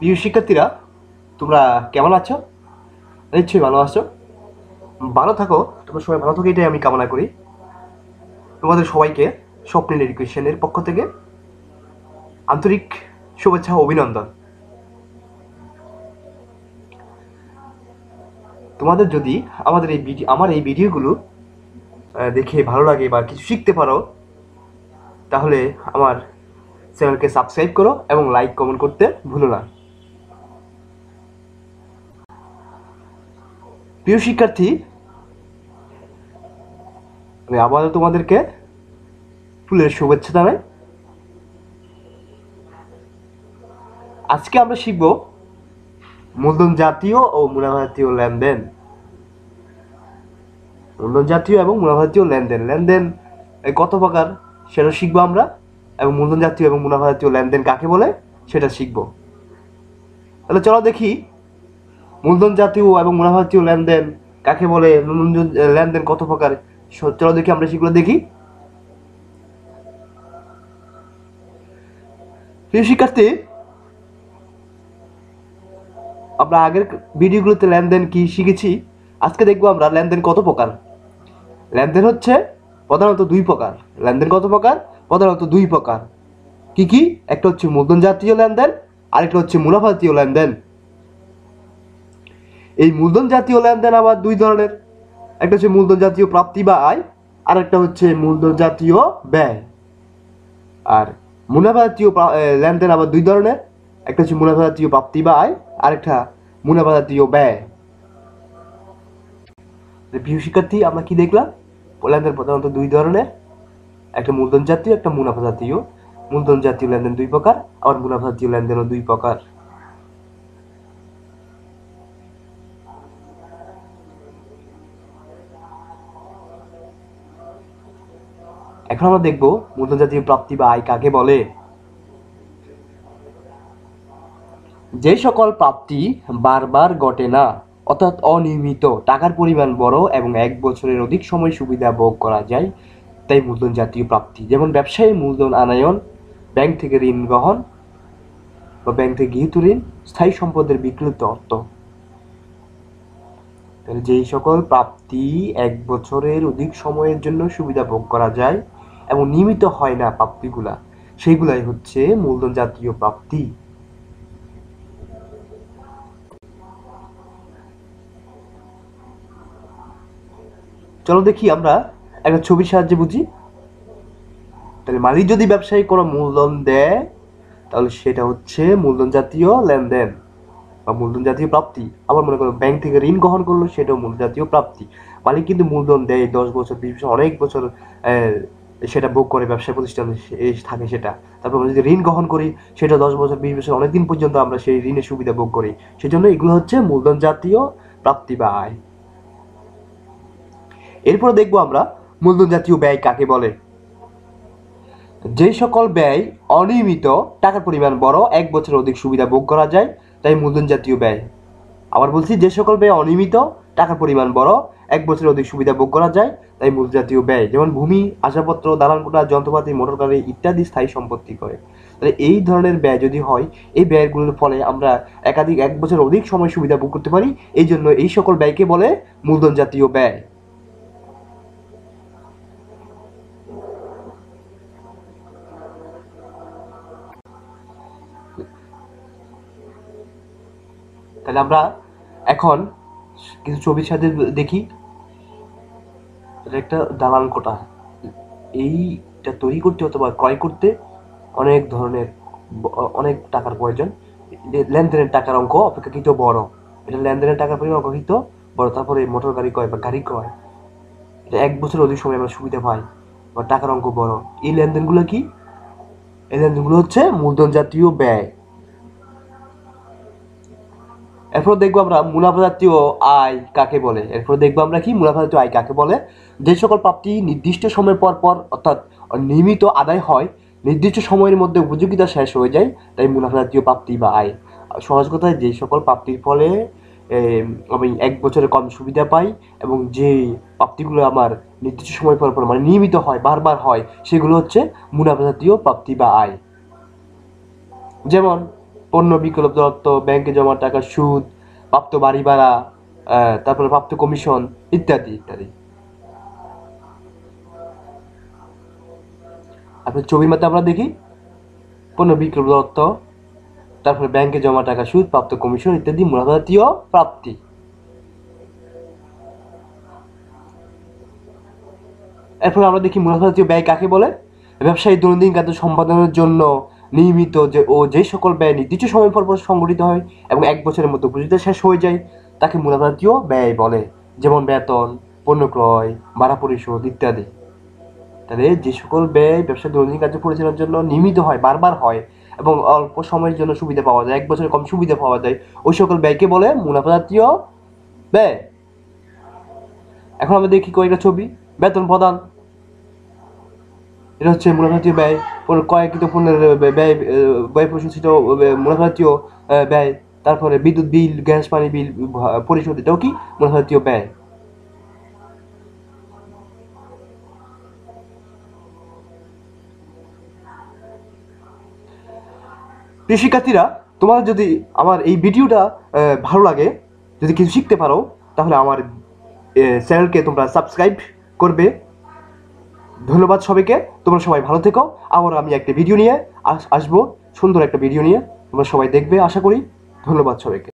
প্রিয় শিক্ষার্থীরা, তোমরা কেমন আছো? নিশ্চয়ই ভালো আছো। ভালো থাকো, তোমরা সবাই ভালো থাকো, এটাই আমি কামনা করি। তোমাদের সবাইকে স্বপ্নিল এডুকেশনের পক্ষ থেকে আন্তরিক শুভেচ্ছা ও অভিনন্দন। তোমাদের যদি আমার এই ভিডিওগুলো দেখে ভালো লাগে বা কিছু শিখতে পারো, তাহলে আমার চ্যানেলকে সাবস্ক্রাইব করো এবং লাইক কমেন্ট করতে ভুলো না। প্রিয় শিক্ষার্থী, আমি আবারও তোমাদেরকে ফুলের শুভেচ্ছা জানাই। আজকে আমরা শিখব মূলধন জাতীয় ও মুনাফা জাতীয় লেনদেন। মূলধন জাতীয় এবং মুনাফা জাতীয় লেনদেন লেনদেন কত প্রকার সেটা শিখবো আমরা, এবং মূলধন জাতীয় এবং মুনাফা জাতীয় লেনদেন কাকে বলে সেটা শিখবো। তাহলে চলো দেখি মূলধন জাতীয় এবং মুনাফা জাতীয় লেনদেন কাকে বলে, লেনদেন কত প্রকার। চলো দেখি আমরা সেগুলো দেখি। প্রিয় শিক্ষার্থী, আমরা আগের ভিডিওগুলোতে লেনদেন কি শিখেছি, আজকে দেখবো আমরা লেনদেন কত প্রকার। লেনদেন হচ্ছে প্রধানত দুই প্রকার। লেনদেন কত প্রকার? প্রধানত দুই প্রকার। কি কি? একটা হচ্ছে মূলধন জাতীয় লেনদেন, আরেকটা হচ্ছে মুনাফা জাতীয় লেনদেন। এই মূলধন জাতীয় লেনদেন আবার দুই ধরনের। একটা হচ্ছে মূলধন জাতীয় প্রাপ্তি বা আয়, আর একটা হচ্ছে মূলধন জাতীয় ব্যয়। আর মুনাফা জাতীয় লেনদেন আবার দুই ধরনের। একটা হচ্ছে মুনাফা জাতীয় প্রাপ্তি বা আয়, আরেকটা মুনাফা জাতীয় ব্যয়। প্রিয় শিক্ষার্থী, আমরা কি দেখলাম? লেনদেন প্রধানত দুই ধরনের, একটা মূলধন জাতীয়, একটা মুনাফা জাতীয়। মূলধন জাতীয় লেনদেন দুই প্রকার, আবার মুনাফা জাতীয় লেনদেনও দুই প্রকার। এখন আমরা দেখব মূলধন জাতীয় প্রাপ্তি বা আয় কাকে বলে। যে সকল প্রাপ্তি বারবার ঘটে না, অর্থাৎ অনিয়মিত, টাকার পরিমাণ বড় এবং 1 বছরের অধিক সময় সুবিধা ভোগ করা যায়, তাই মূলধন জাতীয় প্রাপ্তি। যেমন ব্যবসায়ী মূলধন আনয়ন, ব্যাংক থেকে ঋণ গ্রহণ বা ব্যাংক থেকে গৃহীত ঋণ, স্থায়ী সম্পদের বিকৃত অর্থ। যেই সকল প্রাপ্তি 1 বছরের অধিক সময়ের জন্য সুবিধা ভোগ করা যায় এবং নিয়মিত হয় না প্রাপ্তিগুলা, সেইগুলাই হচ্ছে মূলধন জাতীয় প্রাপ্তি। চলো দেখি আমরা একটা ছবির সাহায্যে বুঝি। তাহলে মালিক যদি ব্যবসায়ী কোনো মূলধন দেয়, তাহলে সেটা হচ্ছে মূলধন জাতীয় লেনদেন বা মূলধন জাতীয় প্রাপ্তি। আবার মনে করো ব্যাংক থেকে ঋণ গ্রহণ করলো, সেটাও মূলধন জাতীয় প্রাপ্তি। মালিক কিন্তু মূলধন দেয় 10 বছর 20 বছর, অনেক বছর সেটা ভোগ করে, ব্যবসা প্রতিষ্ঠানে থাকে সেটা। তারপর আমরা যদি ঋণ গ্রহণ করি, সেটা 10 বছর 20 বছর, অনেকদিন পর্যন্ত আমরা সেই ঋণের সুবিধা ভোগ করি। সেজন্য এগুলো হচ্ছে মূলধন জাতীয় প্রাপ্তি বা আয়। এরপরে দেখবো আমরা মূলধন জাতীয় ব্যয় কাকে বলে। যে সকল ব্যয় অনিয়মিত, টাকার পরিমাণ বড়, 1 বছরের অধিক সুবিধা ভোগ করা যায়, তাই মূলধন জাতীয় ব্যয়। আবার বলছি, যে সকল ব্যয় অনিয়মিত, টাকার পরিমাণ বড়, 1 বছরের অধিক সুবিধা ভোগ করা যায়, তাই মূলধন জাতীয় ব্যয়। যেমন ভূমি, আসবাবপত্র, দালানকোঠা, যন্ত্রপাতি, মোটর গাড়ি ইত্যাদি স্থায়ী সম্পত্তি করে। তাহলে এই ধরনের ব্যয় যদি হয়, এই ব্যয়গুলোর ফলে আমরা একাধিক 1 বছর অধিক সময় সুবিধা ভোগ করতে পারি। এই জন্য এই সকল ব্যয়কে বলে মূলধন জাতীয় ব্যয়। তাহলে আমরা এখন কিছু ছবির সাথে দেখি। এটা একটা দালান কোঠা। এইটা তৈরি করতে অথবা ক্রয় করতে অনেক ধরনের অনেক টাকার প্রয়োজন। লেনদেনের টাকার অঙ্ক অপেক্ষাকৃত বড়। এটা লেনদেনের টাকার পরিমাণ অপেক্ষাকৃত বড়। তারপরে মোটর গাড়ি ক্রয় বা গাড়ি ক্রয়, এটা 1 বছর অধিক সময় আমরা সুবিধা পাই বা টাকার অঙ্ক বড়। এই লেনদেনগুলো কি? এই লেনদেনগুলো হচ্ছে মূলধন জাতীয় ব্যয়। এরপর দেখবো আমরা মুনাফা জাতীয় আয় কাকে বলে। এরপর দেখবো আমরা কি মুনাফা জাতীয় আয় কাকে বলে। যে সকল প্রাপ্তি নির্দিষ্ট সময় পর পর, অর্থাৎ নিয়মিত আদায় হয়, নির্দিষ্ট সময়ের মধ্যে উপযোগিতা শেষ হয়ে যায়, তাই মুনাফা জাতীয় প্রাপ্তি বা আয়। সহজ কথায়, যে সকল প্রাপ্তির ফলে আমি 1 বছরে কম সুবিধা পাই এবং যে প্রাপ্তিগুলো আমার নির্দিষ্ট সময় পর পর মানে নিয়মিত হয়, বারবার হয়, সেগুলো হচ্ছে মুনাফা জাতীয় প্রাপ্তি বা আয়। যেমন পণ্য বিকল্প দত্ত, ব্যাংকে জমা টাকা সুদ, প্রাপ্ত বাড়ি ভাড়া, তারপরে প্রাপ্ত কমিশন ইত্যাদি ইত্যাদি। আপনি ছবির মধ্যে আমরা দেখি পণ্য বিকল্প দত্ত, তারপরে ব্যাংকে জমা টাকা সুদ, প্রাপ্ত কমিশন ইত্যাদি মুনাফা জাতীয় প্রাপ্তি। এরপর আমরা দেখি মুনাফা জাতীয় ব্যয় কাকে বলে। ব্যবসায়ী দৈনন্দিন কার্য সম্পাদনের জন্য নিয়মিত যে সকল ব্যয় নির্দিষ্ট সময় পর সংগঠিত হয় এবং 1 বছরের মধ্যে উপযোগিতা শেষ হয়ে যায় তাকে মুনাফা জাতীয় ব্যয় বলে, যেমন বেতন, পণ্য ক্রয়, ভাড়া পরিশোধ ইত্যাদি। তাহলে যে সকল ব্যয় ব্যবসার দৈনন্দিন কার্য পরিচালনার জন্য নিয়মিত হয়, বারবার হয় এবং অল্প সময়ের জন্য সুবিধা পাওয়া যায়, 1 বছরের কম সুবিধা পাওয়া যায়, ওই সকল ব্যয়কে বলে মুনাফা জাতীয় ব্যয়। এখন আমরা দেখি কয়েকটা ছবি। বেতন প্রদান, এটা হচ্ছে মুনাফা জাতীয় ব্যয়। ক্রয়কৃত পণ্যের ব্যয় প্রশংসিত মুনাফা জাতীয় ব্যয়। তারপরে বিদ্যুৎ বিল, গ্যাস পানি বিল পরিশোধ, এটাও কি মুনাফা জাতীয় ব্যয়। প্রিয় শিক্ষার্থীরা, তোমার যদি আমার এই ভিডিওটা ভালো লাগে, যদি কিছু শিখতে পারো, তাহলে আমার চ্যানেলকে তোমরা সাবস্ক্রাইব করবে। ধন্যবাদ সবাইকে, তোমরা সবাই ভালো থেকো। আবার আমি একটা ভিডিও নিয়ে আসবো, সুন্দর একটা ভিডিও নিয়ে তোমরা সবাই দেখবে আশা করি। ধন্যবাদ সবাইকে।